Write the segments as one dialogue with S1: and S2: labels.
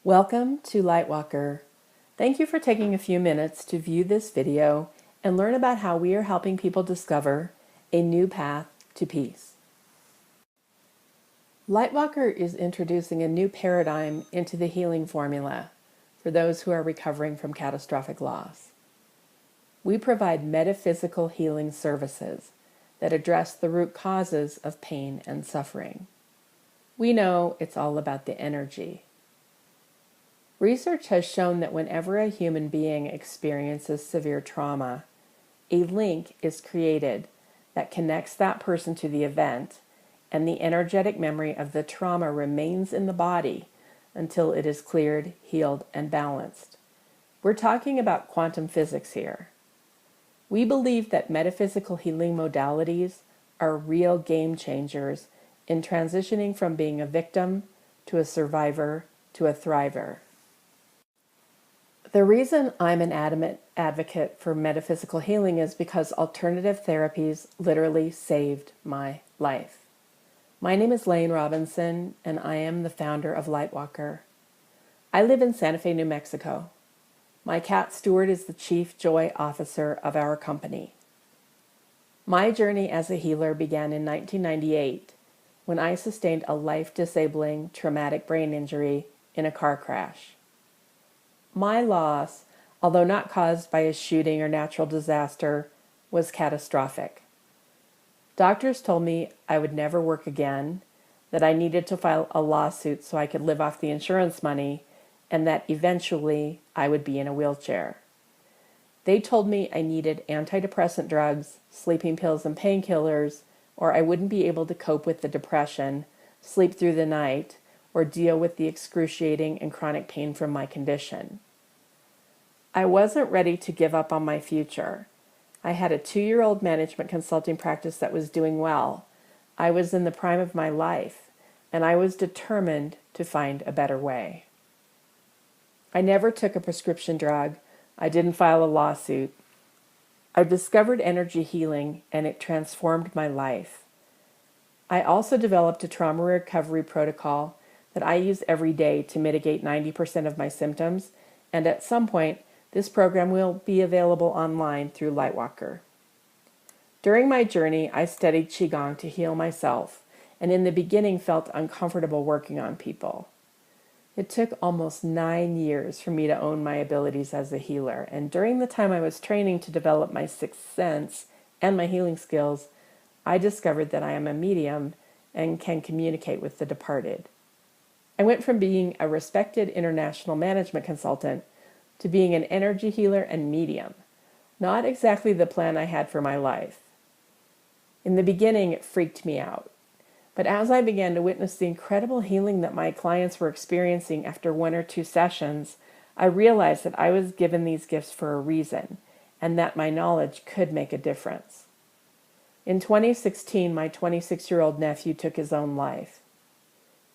S1: Welcome to Lightwalker. Thank you for taking a few minutes to view this video and learn about how we are helping people discover a new path to peace. Lightwalker is introducing a new paradigm into the healing formula for those who are recovering from catastrophic loss. We provide metaphysical healing services that address the root causes of pain and suffering. We know it's all about the energy. Research has shown that whenever a human being experiences severe trauma, a link is created that connects that person to the event, and the energetic memory of the trauma remains in the body until it is cleared, healed, and balanced. We're talking about quantum physics here. We believe that metaphysical healing modalities are real game changers in transitioning from being a victim to a survivor to a thriver. The reason I'm an adamant advocate for metaphysical healing is because alternative therapies literally saved my life. My name is Lane Robinson, and I am the founder of Lightwalker. I live in Santa Fe, New Mexico. My cat Stewart is the chief joy officer of our company. My journey as a healer began in 1998 when I sustained a life-disabling traumatic brain injury in a car crash. My loss, although not caused by a shooting or natural disaster, was catastrophic. Doctors told me I would never work again, that I needed to file a lawsuit so I could live off the insurance money, and that eventually I would be in a wheelchair. They told me I needed antidepressant drugs, sleeping pills, and painkillers, or I wouldn't be able to cope with the depression, sleep through the night, or deal with the excruciating and chronic pain from my condition. I wasn't ready to give up on my future. I had a 2-year-old management consulting practice that was doing well. I was in the prime of my life, and I was determined to find a better way. I never took a prescription drug. I didn't file a lawsuit. I discovered energy healing, and it transformed my life. I also developed a trauma recovery protocol that I use every day to mitigate 90% of my symptoms, and at some point, this program will be available online through Lightwalker. During my journey, I studied Qigong to heal myself, and in the beginning felt uncomfortable working on people. It took almost 9 years for me to own my abilities as a healer, and during the time I was training to develop my sixth sense and my healing skills, I discovered that I am a medium and can communicate with the departed. I went from being a respected international management consultant to being an energy healer and medium. Not exactly the plan I had for my life. In the beginning, it freaked me out. But as I began to witness the incredible healing that my clients were experiencing after 1 or 2 sessions, I realized that I was given these gifts for a reason, and that my knowledge could make a difference. In 2016, my 26-year-old nephew took his own life.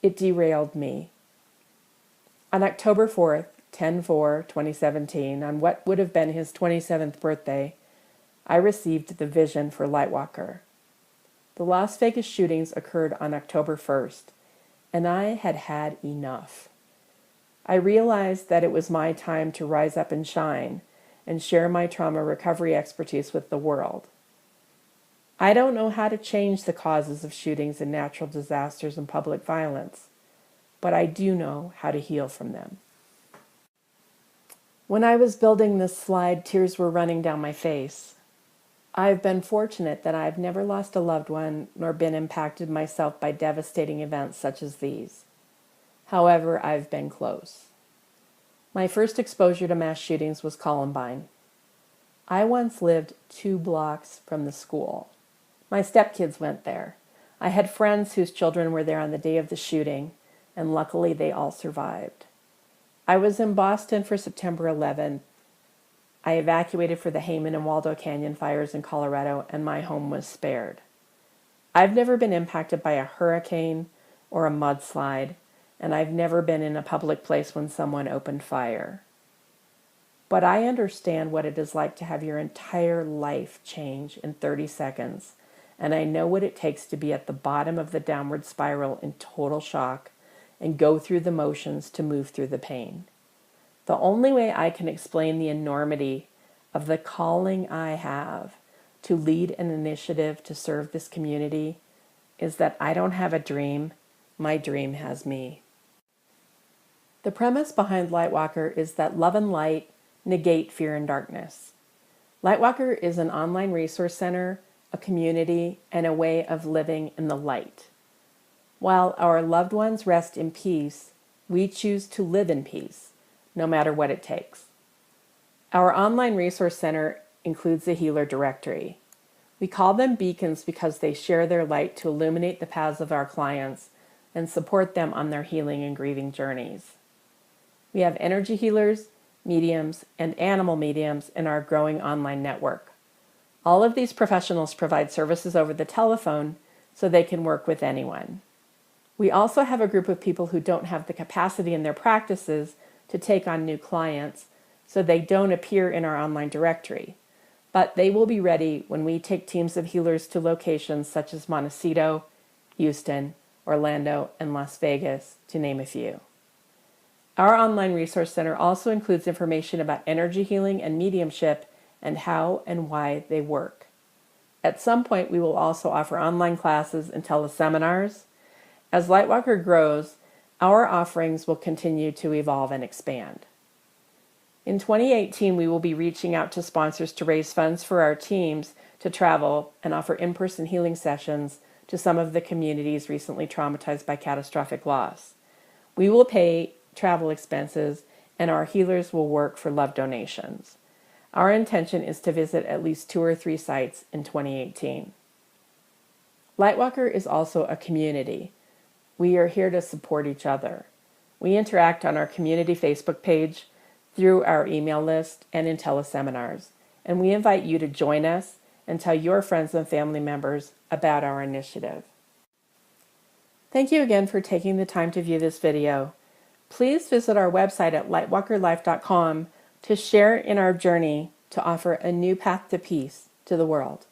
S1: It derailed me. On October 4th, 10/4/2017, on what would have been his 27th birthday, I received the vision for Lightwalker. The Las Vegas shootings occurred on October 1st, and I had had enough. I realized that it was my time to rise up and shine and share my trauma recovery expertise with the world. I don't know how to change the causes of shootings and natural disasters and public violence, but I do know how to heal from them. When I was building this slide, tears were running down my face. I've been fortunate that I've never lost a loved one nor been impacted myself by devastating events such as these. However, I've been close. My first exposure to mass shootings was Columbine. I once lived 2 blocks from the school. My stepkids went there. I had friends whose children were there on the day of the shooting, and luckily they all survived. I was in Boston for September 11th. I evacuated for the Hayman and Waldo Canyon fires in Colorado, and my home was spared. I've never been impacted by a hurricane or a mudslide, and I've never been in a public place when someone opened fire. But I understand what it is like to have your entire life change in 30 seconds, and I know what it takes to be at the bottom of the downward spiral in total shock and go through the motions to move through the pain. The only way I can explain the enormity of the calling I have to lead an initiative to serve this community is that I don't have a dream, my dream has me. The premise behind Lightwalker is that love and light negate fear and darkness. Lightwalker is an online resource center, a community, and a way of living in the light. While our loved ones rest in peace, we choose to live in peace, no matter what it takes. Our online resource center includes a healer directory. We call them beacons because they share their light to illuminate the paths of our clients and support them on their healing and grieving journeys. We have energy healers, mediums, and animal mediums in our growing online network. All of these professionals provide services over the telephone so they can work with anyone. We also have a group of people who don't have the capacity in their practices to take on new clients, so they don't appear in our online directory. But they will be ready when we take teams of healers to locations such as Montecito, Houston, Orlando, and Las Vegas, to name a few. Our online resource center also includes information about energy healing and mediumship and how and why they work. At some point, we will also offer online classes and teleseminars. As Lightwalker grows, our offerings will continue to evolve and expand. In 2018, we will be reaching out to sponsors to raise funds for our teams to travel and offer in-person healing sessions to some of the communities recently traumatized by catastrophic loss. We will pay travel expenses, and our healers will work for love donations. Our intention is to visit at least 2 or 3 sites in 2018. Lightwalker is also a community. We are here to support each other. We interact on our community Facebook page, through our email list, and in teleseminars. And we invite you to join us and tell your friends and family members about our initiative. Thank you again for taking the time to view this video. Please visit our website at lightwalkerlife.com to share in our journey to offer a new path to peace to the world.